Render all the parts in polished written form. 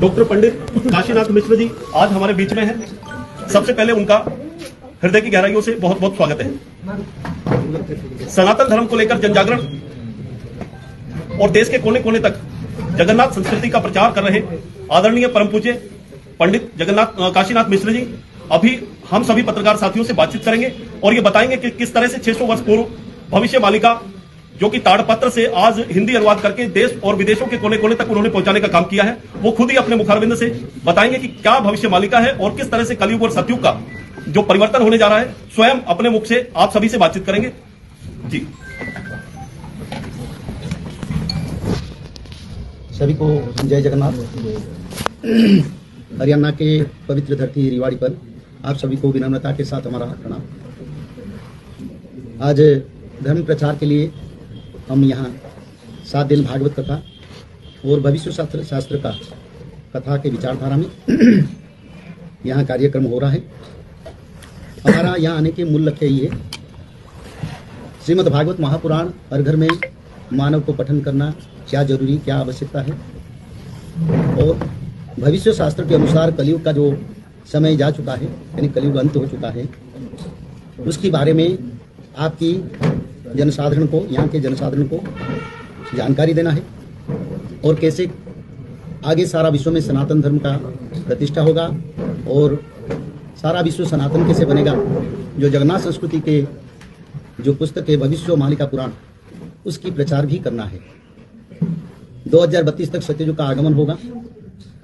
Doctor पंडित काशीनाथ मिश्र जी आज हमारे बीच में हैं। सबसे पहले उनका हृदय की गहराइयों से बहुत बहुत स्वागत है। सनातन धर्म को लेकर जनजागरण और देश के कोने कोने तक जगन्नाथ संस्कृति का प्रचार कर रहे आदरणीय परम पूज्य पंडित जगन्नाथ काशीनाथ मिश्र जी अभी हम सभी पत्रकार साथियों से बातचीत करेंगे और ये बताएंगे कि किस तरह से 600 वर्ष पूर्व भविष्य मालिका जो कि ताड़पत्र से आज हिंदी अनुवाद करके देश और विदेशों के कोने कोने तक उन्होंने पहुंचाने का काम किया है, वो खुद ही अपने मुखारबिंद से बताएंगे कि क्या भविष्य मालिका है और किस तरह से कलयुग और सतयुग का जो परिवर्तन होने जा रहा है स्वयं अपने मुख से आप सभी से बातचीत करेंगे। जी सभी को जय जगन्नाथ। हरियाणा के पवित्र धरती रिवाड़ी पर आप सभी को विनम्रता के साथ हमारा प्रणाम। आज धर्म प्रचार के लिए हम यहाँ 7 दिन भागवत कथा और भविष्य शास्त्र का कथा के विचारधारा में यहाँ कार्यक्रम हो रहा है। हमारा यहाँ आने के मूल लक्ष्य ये श्रीमद् भागवत महापुराण हर घर में मानव को पठन करना क्या जरूरी, क्या आवश्यकता है और भविष्य शास्त्र के अनुसार कलयुग का जो समय जा चुका है यानी कलयुग अंत हो चुका है उसके बारे में आपकी जनसाधारण को, यहाँ के जनसाधारण को जानकारी देना है और कैसे आगे सारा विश्व में सनातन धर्म का प्रतिष्ठा होगा और सारा विश्व सनातन कैसे बनेगा। जो जगन्नाथ संस्कृति के जो पुस्तक है भविष्य मालिका पुराण उसकी प्रचार भी करना है। 2032 तक सत्ययुग का आगमन होगा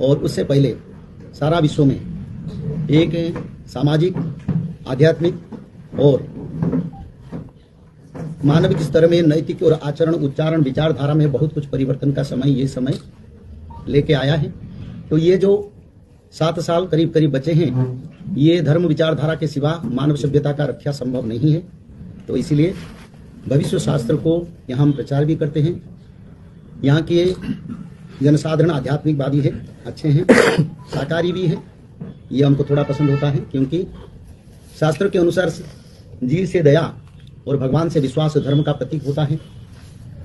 और उससे पहले सारा विश्व में एक सामाजिक, आध्यात्मिक और मानविक स्तर में नैतिक और आचरण, उच्चारण, विचारधारा में बहुत कुछ परिवर्तन का समय ये समय लेके आया है। तो ये जो 7 साल करीब करीब बचे हैं ये धर्म विचारधारा के सिवा मानव सभ्यता का रक्षा संभव नहीं है। तो इसीलिए भविष्य शास्त्र को यहाँ हम प्रचार भी करते हैं। यहाँ के जनसाधारण आध्यात्मिकवादी है, अच्छे हैं, शाकाहारी भी है, ये हमको थोड़ा पसंद होता है क्योंकि शास्त्र के अनुसार जीव से दया और भगवान से विश्वास धर्म का प्रतीक होता है।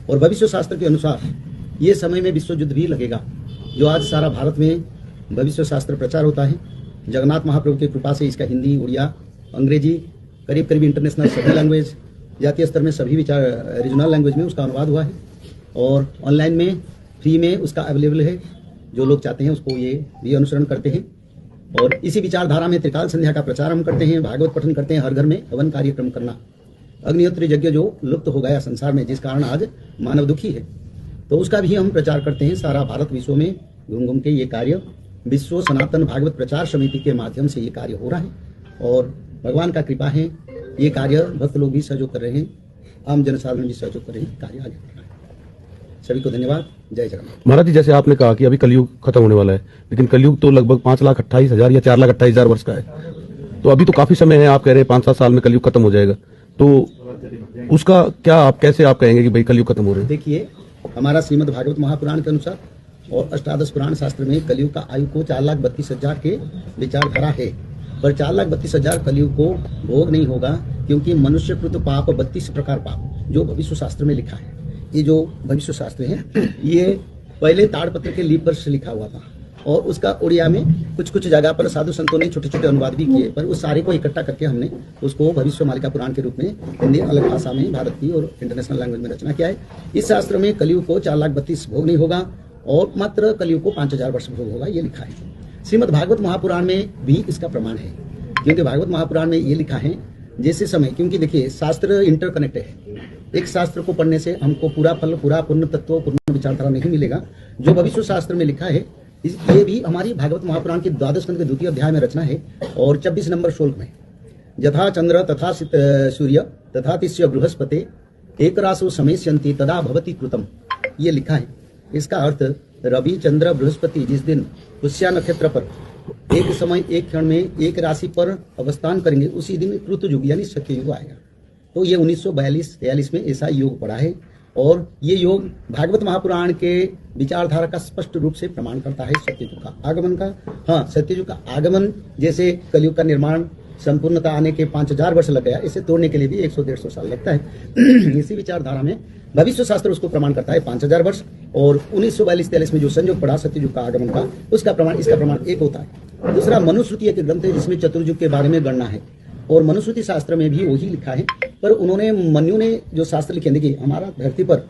और भविष्य शास्त्र के अनुसार ये समय में विश्व युद्ध भी लगेगा। जो आज सारा भारत में भविष्य शास्त्र प्रचार होता है जगन्नाथ महाप्रभु की कृपा से इसका हिंदी, उड़िया, अंग्रेजी करीब करीब इंटरनेशनल सभी लैंग्वेज, जातीय स्तर में सभी विचार रीजनल लैंग्वेज में उसका अनुवाद हुआ है और ऑनलाइन में फ्री में उसका अवेलेबल है। जो लोग चाहते हैं उसको ये भी अनुसरण करते हैं और इसी विचारधारा में त्रिकाल संध्या का प्रचार हम करते हैं, भागवत पठन करते हैं, हर घर में हवन कार्यक्रम करना, अग्निहोत्र यज्ञ जो लुप्त हो गया संसार में जिस कारण आज मानव दुखी है तो उसका भी हम प्रचार करते हैं। सारा भारत विश्व में घूम घूम के ये कार्य विश्व सनातन भागवत प्रचार समिति के माध्यम से ये कार्य हो रहा है और भगवान का कृपा है ये कार्य भक्त लोग भी सहयोग कर रहे हैं, आम जनसाधारण भी सहयोग कर रहे हैं, कार्य आगे बढ़ रहा है। सभी को धन्यवाद। जय जगन्नाथ। महाराज जी, जैसे आपने कहा कि अभी कलयुग खत्म होने वाला है लेकिन कलयुग तो लगभग 5,28,000 या 4,28,000 वर्ष का है, तो अभी तो काफी समय है। आप कह रहे हैं 5-7 साल में कलयुग खत्म हो जाएगा, तो उसका क्या आप कैसे कहेंगे कि भाई कलयुग खत्म हो रहा है? देखिए हमारा श्रीमद् भागवत महापुराण के अनुसार और अष्टादश पुराण शास्त्र में कलयुग का आयु को 4,32,000 के विचारधारा है, पर 4,32,000 कलयुग को भोग नहीं होगा क्योंकि मनुष्यकृत पाप 32 प्रकार पाप जो भविष्य शास्त्र में लिखा है। ये जो भविष्य शास्त्र है ये पहले ताड़पत्र के लीप पर लिखा हुआ था और उसका उड़िया में कुछ कुछ जगह पर साधु संतों ने छोटे छोटे अनुवाद भी किए, पर उस सारे को इकट्ठा करके हमने उसको भविष्य मालिका पुराण के रूप में हिंदी अलग भाषा में भारत की और इंटरनेशनल लैंग्वेज में रचना किया है। इस शास्त्र में कलयुग को 4,32,000 भोग नहीं होगा और मात्र कलयुग को 5,000 वर्ष भोग होगा ये लिखा है। श्रीमद् भागवत महापुराण में भी इसका प्रमाण है क्योंकि भागवत महापुराण में ये लिखा है जैसे समय, क्योंकि देखिए शास्त्र इंटरकनेक्टेड है, एक शास्त्र को पढ़ने से हमको पूरा फल, पूरा पूर्ण तत्व, पूर्ण विचारधारा नहीं मिलेगा। जो भविष्य शास्त्र में लिखा है ये भी हमारी भागवत महापुराण के 12 स्कंद के 2य अध्याय में रचना है और 24 नंबर श्लोक में यथा चंद्र तथा सूर्य तथा तिस्य बृहस्पते एक रासो समेष्यन्ति तदा भवति कृतम ये लिखा है। इसका अर्थ रवि, चंद्र, बृहस्पति जिस दिन पुष्या नक्षत्र पर एक समय एक क्षण में एक राशि पर अवस्थान करेंगे उसी दिन कृत युग यानी सत्ययुग आएगा। तो ये 1942-43 में ऐसा योग पड़ा है और ये योग भागवत महापुराण के विचारधारा का स्पष्ट रूप से प्रमाण करता है सत्ययुग का आगमन का। हाँ, सत्ययुग का आगमन जैसे कलयुग का निर्माण संपूर्णता आने के 5000 वर्ष लग गया, इसे तोड़ने के लिए भी 100-150 साल लगता है। इसी विचारधारा में भविष्य शास्त्र उसको प्रमाण करता है 5000 वर्ष, और 1942-43 में जो संयोग पड़ा सत्ययुग का आगमन का, उसका प्रमाण इसका प्रमाण एक होता है। दूसरा मनुस्मृति एक ग्रंथ है जिसमें चतुर्युग के बारे में गणना है, और मनुस्मृति शास्त्र में भी वही लिखा है। पर उन्होंने मनु ने जो शास्त्र लिखे, देखिए हमारा धरती पर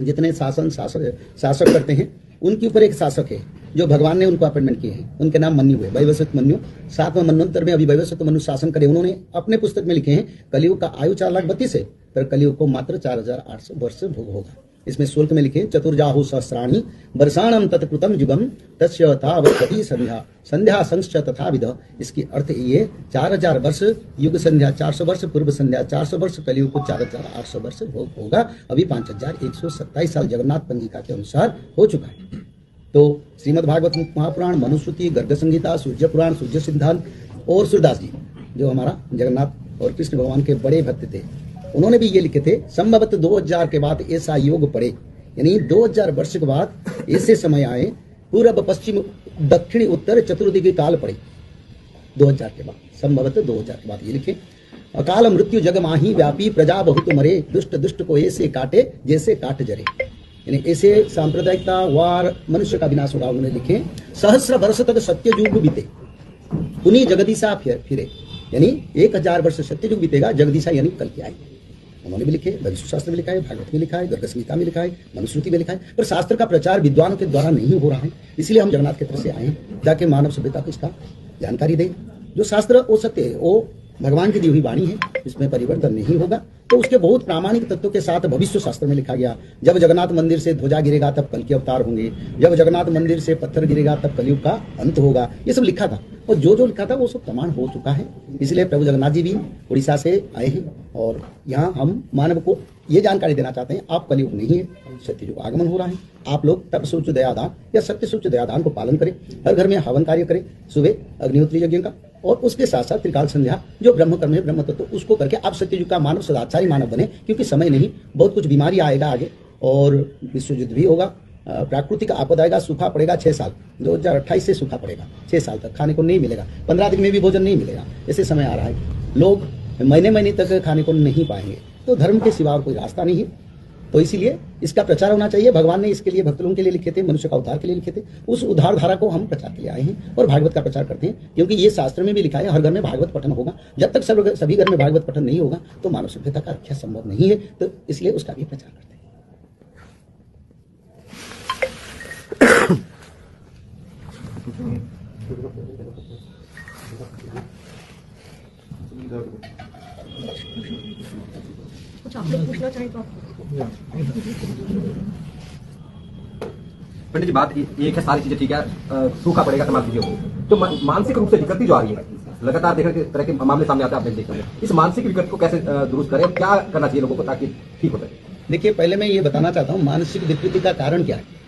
जितने शासक करते हैं उनके ऊपर एक शासक है जो भगवान ने उनको अपॉइंटमेंट किए हैं, उनके नाम मन्यु है, वैवस्वत मन्यु। 7वें मनवंतर में अभी वैवस्वत मनु शासन करे। उन्होंने अपने पुस्तक में लिखे हैं कलयुग का आयु 4,32,000 है, पर कलयुग को मात्र 4,800 वर्ष भोग होगा। इसमें शुल्क में लिखे चतुर्जाहु सहस्राणि वर्षाणम तत्कृतम युगम तस्य तावति संध्या संध्या संश्च तथा विध। इसकी अर्थ ये 4000 वर्ष युग संध्या 400 वर्ष, पूर्व संध्या 400 वर्ष, कलयुग को 4,800 वर्ष भोग होगा। अभी 5,127 साल जगन्नाथ पंजिका के अनुसार हो चुका है। तो श्रीमद् भागवत महापुराण, मनुस्मृति, गर्ग संहिता, सूर्य पुराण, सूर्य सिद्धांत और सूरदास जी जो हमारा जगन्नाथ और कृष्ण भगवान के बड़े भक्त थे, उन्होंने भी ये लिखे थे संभवतः 2000 के बाद ऐसा योग पड़े, यानी 2000 वर्ष के बाद ऐसे समय आए, पूर्व पश्चिम दक्षिणी उत्तर चतुर्दिगी काल पड़े 2000 के बाद, संभवतः 2000 के बाद ये लिखे। अकाल मृत्यु जग माही व्यापी प्रजा बहुत मरे, दुष्ट दुष्ट को ऐसे काटे जैसे काट जरे, यानी ऐसे सांप्रदायिकता वार मनुष्य का विनाश होगा। उन्होंने लिखे सहस्र वर्ष तक सत्ययुग बीते पुनी जगदीशा फिरे, यानी 1000 वर्ष सत्ययुग बीतेगा, जगदीशा यानी कल की आएगी। उन्होंने भी लिखे, भविष्य शास्त्र में लिखा है, भागवत में लिखा है, गर्ग संहिता में लिखा है, मनुस्मृति में लिखा है। पर शास्त्र का प्रचार विद्वानों के द्वारा नहीं हो रहा है, इसलिए हम जगन्नाथ के तरफ से आए हैं ताकि मानव सभ्यता को इसका जानकारी दें। जो शास्त्र वो सत्य है, वो भगवान की दी हुई वाणी है, इसमें परिवर्तन नहीं होगा। तो उसके बहुत प्रामाणिक तत्वों के साथ भविष्य शास्त्र में लिखा गया, जब जगन्नाथ मंदिर से ध्वजा गिरेगा तब कल के अवतार होंगे, जब जगन्नाथ मंदिर से पत्थर गिरेगा तब कलयुग का अंत होगा, ये सब लिखा था। और जो जो लिखा था वो सब प्रमाण हो चुका है। इसलिए प्रभु जगन्नाथ जी भी उड़ीसा से आए हैं, और यहाँ हम मानव को ये जानकारी देना चाहते हैं, आप कलयुग नहीं है, सत्ययुग आगमन हो रहा है। आप लोग तप सूच दयादान या सत्य सूच दयादान को पालन करें, हर घर में हवन कार्य करें, सुबह अग्निहोत्री यज्ञ का, और उसके साथ साथ त्रिकाल संध्या जो ब्रह्म कर्म है, ब्रह्म तत्व, उसको करके आप सत्ययुग का मानव सदाचारी मानव बने। क्योंकि समय नहीं, बहुत कुछ बीमारी आएगा आगे, और विश्व युद्ध भी होगा, प्राकृतिक आपद आएगा, सूखा पड़ेगा 6 साल, 2028 से सूखा पड़ेगा 6 साल तक, खाने को नहीं मिलेगा, 15 दिन में भी भोजन नहीं मिलेगा। ऐसे समय आ रहा है, लोग महीने महीने तक खाने को नहीं पाएंगे। तो धर्म के सिवा और कोई रास्ता नहीं है। तो इसीलिए इसका प्रचार होना चाहिए। भगवान ने इसके लिए भक्त लोगों के लिए लिखे थे, मनुष्य का उद्धार के लिए लिखे थे। उस उद्धार धारा को हम प्रचार के लिए आए हैं और भागवत का प्रचार करते हैं, क्योंकि ये शास्त्र में भी लिखा है हर घर में भागवत पठन होगा। जब तक सभी घर में भागवत पठन नहीं होगा तो मानव सभ्यता का रक्षा संभव नहीं है। तो इसलिए उसका भी प्रचार करते हैं। कुछ आप लोग पूछना चाहें तो आप पंडित जी, बात एक है, सारी चीजें ठीक है, सूखा पड़ेगा तमाम चीजें होगी, तो मानसिक रूप से दिक्कत भी जो आ रही है, लगातार देखने तरह के मामले सामने आते हैं, आप देखते हैं, इस मानसिक विकट को कैसे दुरुस्त करें, क्या करना चाहिए लोगों को ताकि ठीक हो सके? देखिए, पहले मैं ये बताना चाहता हूँ मानसिक विकृति का कारण क्या है।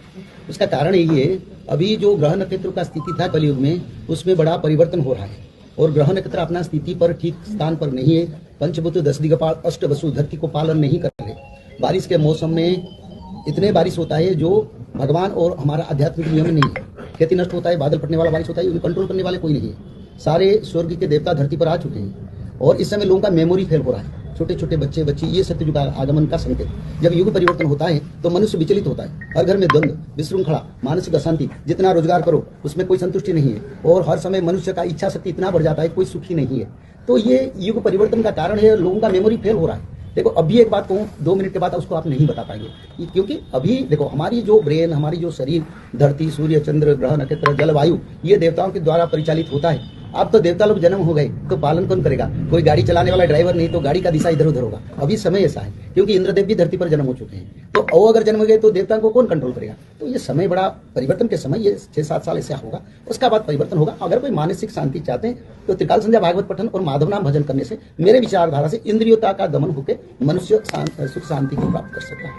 उसका कारण यही है, अभी जो ग्रह नक्षत्र का स्थिति था कलयुग में, उसमें बड़ा परिवर्तन हो रहा है, और ग्रह नक्षत्र अपना स्थिति पर ठीक स्थान पर नहीं है। पंचभूत 10 दिक्पाल अष्ट वसु धरती को पालन नहीं कर रहे। बारिश के मौसम में इतने बारिश होता है जो भगवान और हमारा आध्यात्मिक नियम नहीं है। खेती नष्ट होता है, बादल फटने वाला बारिश होता है, उन्हें कंट्रोल करने वाले कोई नहीं है। सारे स्वर्ग के देवता धरती पर आ चुके हैं, और इस समय लोगों का मेमोरी फेल हो रहा है। छोटे छोटे बच्चे बच्ची, ये सत्ययुग आगमन का संकेत। जब युग परिवर्तन होता है तो मनुष्य विचलित होता है, हर घर में द्वंद्व, विशृंखला, मानसिक अशांति। जितना रोजगार करो उसमें कोई संतुष्टि नहीं है, और हर समय मनुष्य का इच्छा शक्ति इतना बढ़ जाता है, कोई सुखी नहीं है। तो ये युग परिवर्तन का कारण है, लोगों का मेमोरी फेल हो रहा है। देखो, अभी एक बात कहूँ, 2 मिनट के बाद उसको आप नहीं बता पाएंगे, क्योंकि अभी देखो हमारी जो ब्रेन, हमारी जो शरीर, धरती, सूर्य, चंद्र, ग्रह, नक्षत्र, जलवायु, ये देवताओं के द्वारा परिचालित होता है। अब तो देवता लोग जन्म हो गए तो पालन कौन करेगा? कोई गाड़ी चलाने वाला ड्राइवर नहीं, तो गाड़ी का दिशा इधर उधर होगा। अभी समय ऐसा है, क्योंकि इंद्रदेव भी धरती पर जन्म हो चुके हैं, तो वो अगर जन्म हो गए तो देवता को कौन कंट्रोल करेगा? तो ये समय बड़ा परिवर्तन के समय, ये 6-7 साल ऐसा होगा, उसका बाद परिवर्तन होगा। अगर कोई मानसिक शांति चाहते हैं तो त्रिकाल संध्या, भागवत पठन और माधव नाम भजन करने से, मेरे विचारधारा से, इंद्रियों का दमन होकर मनुष्य सुख शांति को प्राप्त कर सकता है।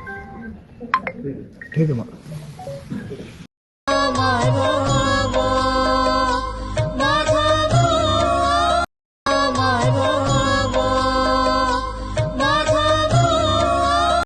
ठीक है।